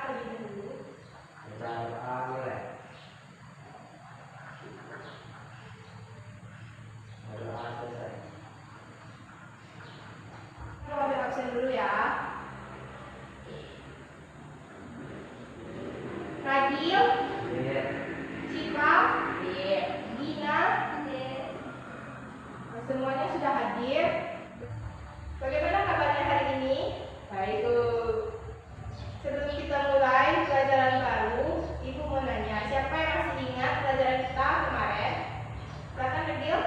terlebih dahulu. Berdoa mulai. Berdoa selesai. Kita ambil absen dulu ya. Radil, Iya. Cika, Gina, semuanya sudah hadir. Bagaimana kabarnya hari ini? Baik. Sebelum kita mulai pelajaran baru, Ibu mau nanya, siapa yang masih ingat pelajaran kita kemarin? Silakan Radil.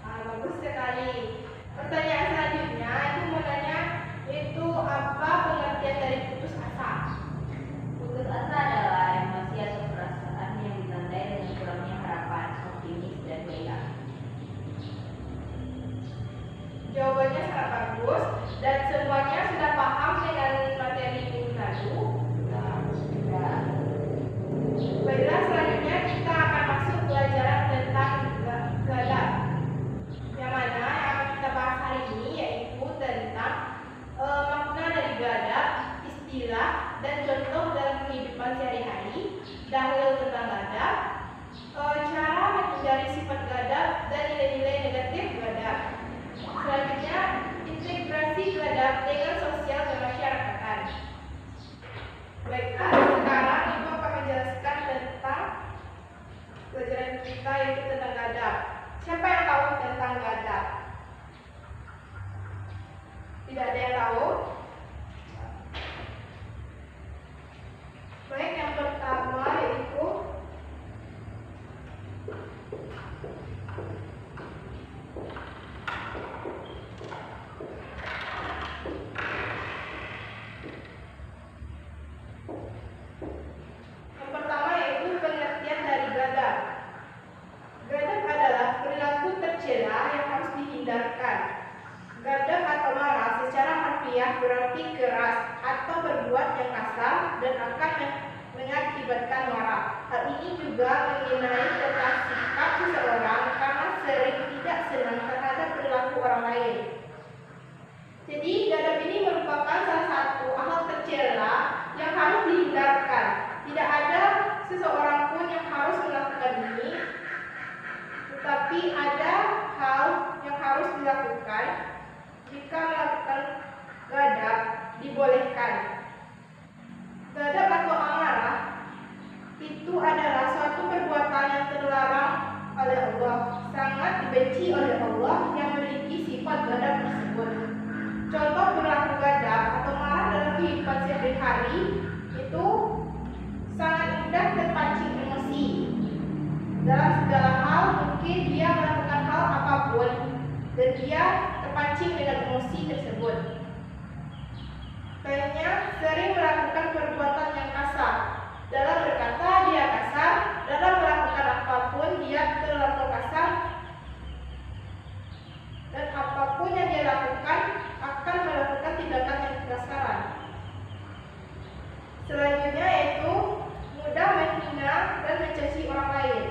Bagus sekali. Pertanyaan selanjutnya, Ibu mau nanya, itu apa pengertian dari putus asa? Putus asa adalah emosi atau perasaan yang ditandai dengan kurangnya harapan, optimis, dan gairah. Jawabannya sangat bagus dan semuanya sudah paham dengan materi minggu lalu. Baiklah, selanjutnya kita akan masuk pelajaran tentang gadab. Yang mana yang akan kita bahas hari ini yaitu tentang makna dari gadab, istilah dan contoh dalam kehidupan sehari-hari, dalil tentang gadab, cara menghindari sifat gadab dan nilai-nilai negatif gadab. Selanjutnya, integrasi gadab dengan sosial kemasyarakatan. Baiklah, sekarang Ibu akan menjelaskan tentang pelajaran kita yaitu tentang gadab. Siapa yang tahu tentang gadab? Tidak ada yang tahu? Baik, yang pertama yaitu pengertian dari gadab. Gadab adalah perilaku tercela yang harus dihindarkan. Gadab atau marah secara harfiah berarti keras atau berbuat yang kasar dan akan mengakibatkan marah. Hal ini juga mengenai tentang sikap seseorang karena sering tidak senang terhadap perilaku orang lain. Jadi gadab ini merupakan salah satu hal tercela yang harus dihindarkan. Tidak ada seseorang pun yang harus melakukan ini, tetapi ada hal yang harus dilakukan. Jika melakukan gadab dibolehkan. Gadab atau amarah itu adalah suatu perbuatan yang terlarang oleh Allah, sangat dibenci oleh Allah yang memiliki sifat gadab tersebut. Contoh perilaku gadab atau marah dalam kehidupan sehari-hari itu sangat mudah terpancing emosi. Dalam segala hal mungkin dia melakukan hal apapun dan dia terpancing dengan emosi tersebut. Lainnya sering melakukan perbuatan yang kasar. Dalam berkata dia kasar, dalam melakukan apapun dia terlalu kasar, dan apapun yang dia lakukan akan melakukan tindakan yang kekasaran. Selanjutnya yaitu mudah menghina dan mencaci orang lain.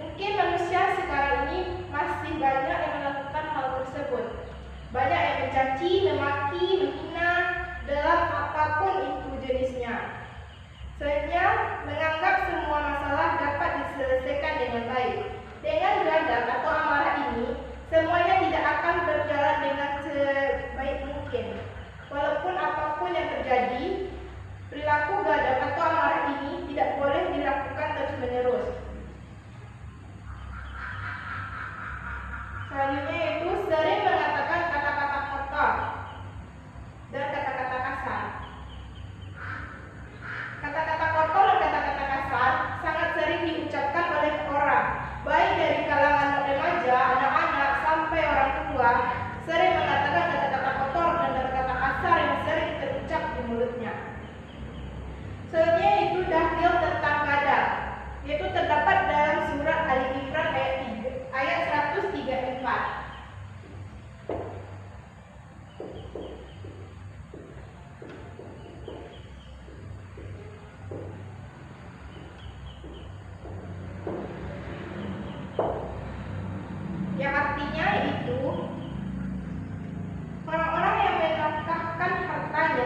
Mungkin manusia sekarang ini masih banyak yang melakukan hal tersebut. Banyak yang mencaci, memaki, menghina dalam apapun itu jenisnya. Selanjutnya, menganggap semua masalah dapat diselesaikan dengan baik. Dengan gadab atau amarah ini, semuanya tidak akan berjalan dengan sebaik mungkin. Walaupun apapun yang terjadi, perilaku gadab atau amarah ini tidak boleh dilakukan terus-menerus. Selanjutnya yaitu sering mengatakan kata-kata kotor dan kata-kata kasar. Kata-kata kotor dan kata-kata kasar sangat sering diucapkan oleh orang, baik dari kalangan remaja, anak-anak, sampai orang tua, sering mengatakan kata-kata kotor dan kata-kata kasar yang sering terucap di mulutnya. Selanjutnya itu dalil tentang gadab, yaitu terdapat dalam surat Al-Imran ayat 134. Yang artinya itu orang-orang yang menafkahkan hartanya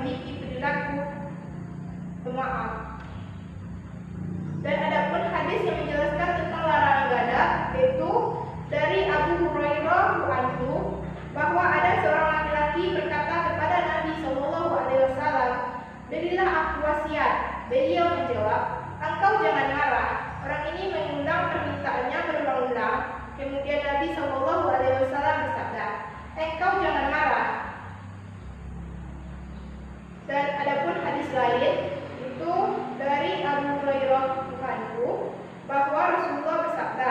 memiliki perilaku pemaaf. Dan adapun hadis yang menjelaskan tentang larangan gadab, yaitu dari Abu Hurairah anhu bahwa ada seorang laki-laki berkata kepada Nabi SAW, "Berilah aku wasiat." Beliau menjawab, "Engkau jangan marah." Orang ini mengundang permintaannya berulang-ulang. Kemudian Nabi SAW bersabda, "Engkau jangan marah." Dan adapun hadis lain itu dari Abu Hurairah anhu bahwa Rasulullah bersabda,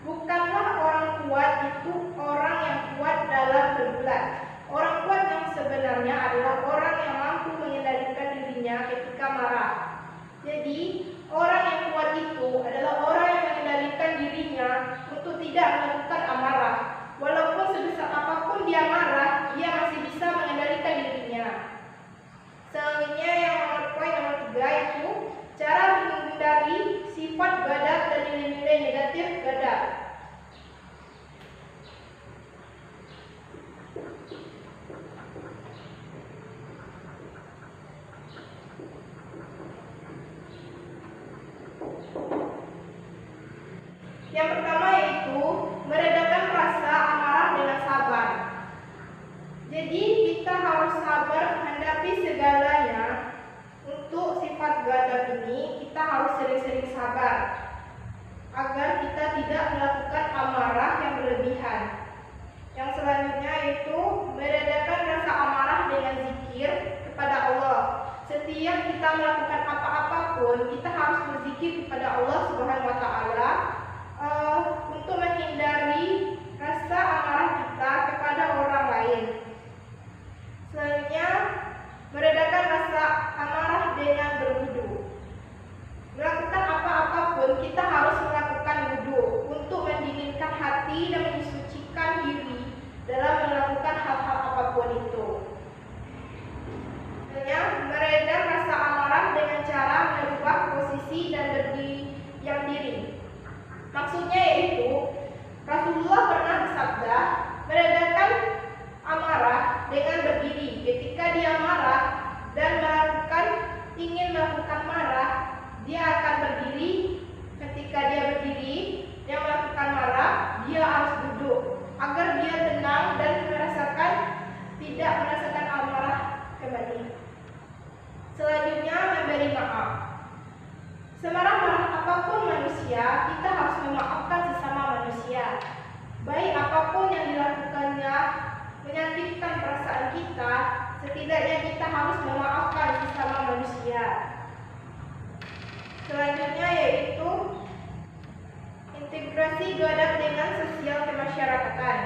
"Bukanlah orang kuat itu orang yang kuat dalam berbuat. Orang kuat yang sebenarnya adalah orang yang mampu mengendalikan dirinya ketika marah." Jadi, orang yang kuat itu adalah orang yang mengendalikan dirinya untuk tidak melakukan amarah. Walaupun sebesar apapun dia marah, dia masih bisa mengendalikan dirinya. Selanjutnya yang poin nomor 3 yaitu cara menghindari sifat gadab dan nilai-nilai negatif gadab. Yang pertama yaitu meredakan rasa amarah dengan sabar. Jadi kita harus sabar menghadapi segalanya. Untuk sifat gadab ini kita harus sering-sering sabar agar kita tidak melakukan amarah yang berlebihan. Yang selanjutnya yaitu meredakan rasa amarah dengan zikir kepada Allah. Setiap kita melakukan apa-apapun, kita harus berzikir kepada Allah Subhanahu wa Ta'ala untuk menghindari rasa amarah kita kepada orang lain. Selanjutnya, meredakan rasa amarah dengan berwudu. Melakukan apa-apapun, kita harus melakukan wudu untuk mendinginkan hati dan mensucikan diri dalam melakukan hal-hal apapun itu. Selanjutnya, meredam rasa amarah dengan cara merubah posisi dan berdiam diri. Maksudnya yaitu Rasulullah pernah bersabda, meredakan amarah dengan berdiri. Ketika dia marah dan ingin melakukan marah, dia akan berdiri. Ketika dia berdiri, dia melakukan marah, dia harus duduk agar dia tenang dan tidak merasakan amarah kembali. Selanjutnya, memberi maaf. Semarah-marah apapun manusia, kita harus memaafkan sesama manusia. Baik apapun yang dilakukannya menyakitkan perasaan kita, setidaknya kita harus memaafkan sesama manusia. Selanjutnya yaitu integrasi gadab dengan sosial kemasyarakatan.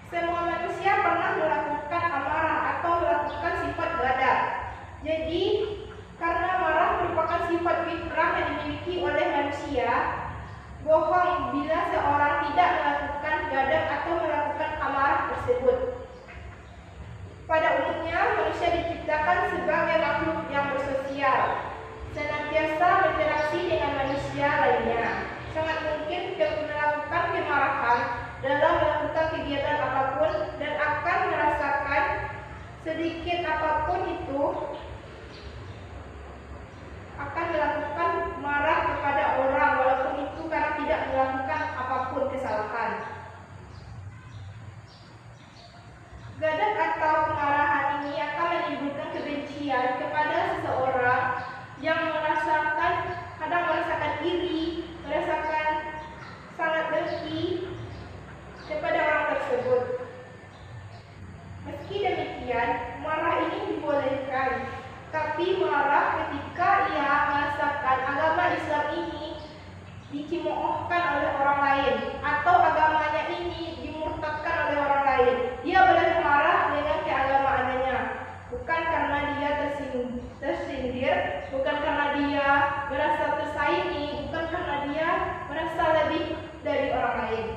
Semua manusia pernah melakukan amarah atau melakukan sifat gadab. Jadi, karena marah merupakan sifat fitrah yang dimiliki oleh manusia, bohong bila seorang tidak melakukan gadab atau melakukan amarah tersebut. Pada umumnya, manusia diciptakan sebagai makhluk yang bersosial, senantiasa berinteraksi dengan manusia lainnya. Sangat mungkin melakukan kemarahan dalam melakukan kegiatan apapun dan akan merasakan sedikit apapun itu akan melakukan marah kepada orang walaupun itu karena tidak melakukan apapun kesalahan. Gadab atau kemarahan ini akan menimbulkan kebencian kepada seseorang yang kadang merasakan iri, merasakan sangat dengki kepada orang tersebut. Meski demikian, marah ini dibolehkan, tapi marah ketika ia merasakan agama Islam ini dicemoohkan oleh orang lain atau agamanya ini dimurtadkan oleh orang lain. Dia boleh marah dengan keagamaannya, bukan karena dia tersindir, bukan karena dia merasa tersaingi, bukan karena dia merasa lebih dari orang lain.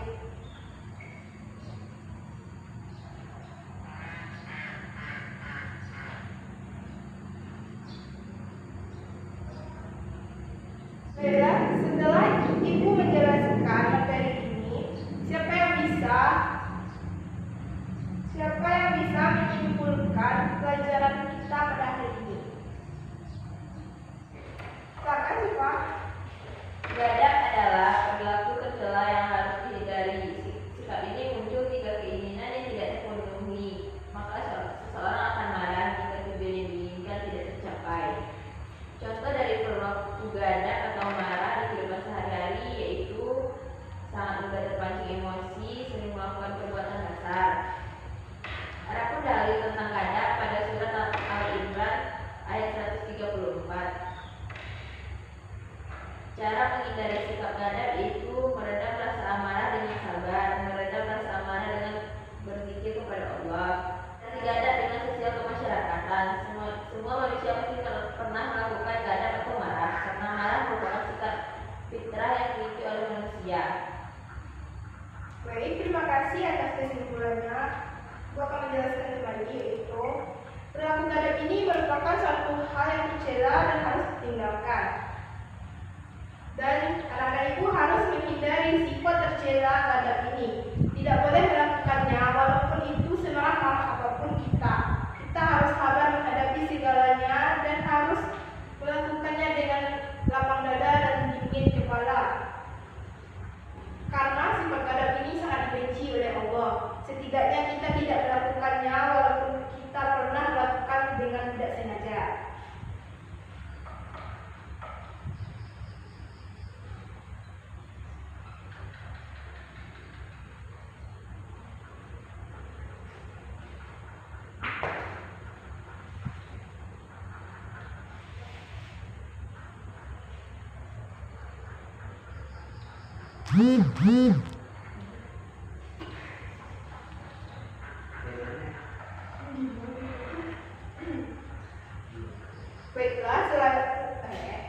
menghindari sikap gadap itu meredam rasa amarah dengan sabar, meredam rasa amarah dengan berzikir kepada Allah. Dan gadap dengan sosial kemasyarakatan. Semua manusia pasti pernah melakukan gadap atau marah, karena marah merupakan sikap fitrah yang dimiliki oleh manusia. Baik, terima kasih atas kesimpulannya. Gua akan menjelaskan kembali, yaitu perilaku gadap ini merupakan suatu hal yang tercela dan harus ditinggalkan. Dan anak-anak ibu harus menghindari sifat tercela gadap ini. Tidak boleh melakukannya walaupun itu semarah-marah apapun kita. Kita harus sabar menghadapi segalanya dan harus melakukannya dengan lapang dada dan dingin kepala. Karena sifat gadap ini sangat dibenci oleh Allah. Setidaknya kita tidak melakukannya walaupun kita pernah melakukan dengan tidak sengaja. Baiklah, selanjutnya.